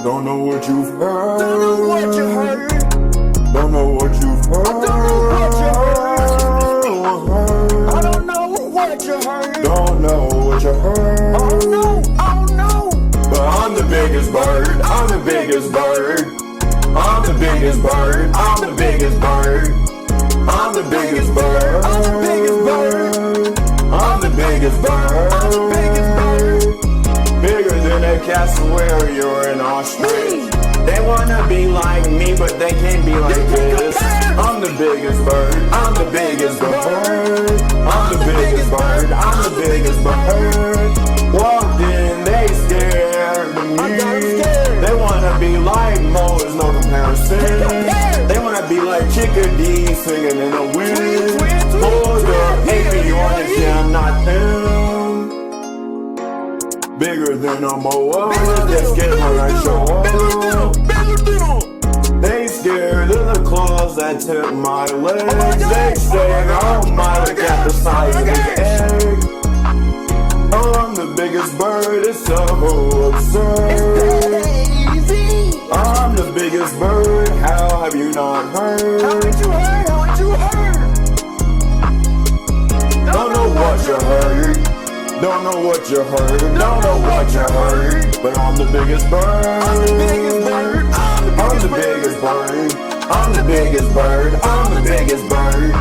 Don't know what you've heard. Don't know what you heard. Don't know what you've heard. I don't know what you heard. Don't know what you heard. Oh no, oh no. But I'm the biggest bird. I'm the biggest bird. I'm the biggest bird. I'm the biggest bird. I'm the biggest bird. I'm the biggest bird. I'm the biggest bird. I'm the biggest bird. Bigger than a cassowary or an ostrich. They wanna be like me, but they can't be like this. I'm the biggest bird. I'm the biggest bird. I'm the biggest bird. I'm the biggest bird. Walked in, they scared of me. They wanna be like Mo, there's no comparison. They wanna be like Chickadee singing in the wind. Hold up, hate me on this, yeah, I'm not them. Bigger than a Moa, they scared when I show up. They scared of the claws that took my legs. They say, oh my, look at the size of his egg. Oh, I'm the biggest bird, it's so absurd. I'm the biggest bird, how have you not heard? Haven't you heard? Haven't you heard? Don't know what you heard. Don't know what you heard. Don't know what you heard. But I'm the biggest bird. I'm the biggest bird. I'm the biggest bird. I'm the biggest bird. I'm the biggest bird.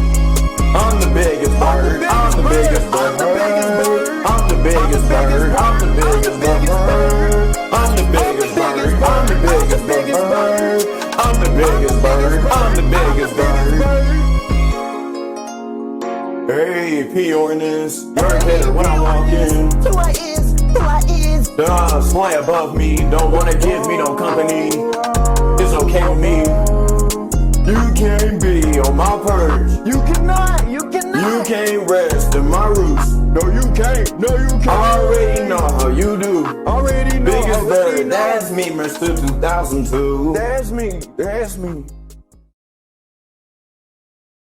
I'm the biggest bird. I'm the biggest bird. I'm the biggest bird. I'm the biggest bird. I'm the biggest bird. I'm the biggest bird. I'm the biggest bird. I'm the biggest bird. Hey, P-Ornus, you're a hitter when I walk in. Who I is, who I is. Fly above me, don't wanna give me no company. It's okay with me. You can't be on my perch. You cannot, you cannot. You can't rest in my roots. No, you can't, no, you can't. I already know how you do. Already know. Biggest already bird, know. that's me, Mr. 2002. That's me, that's me.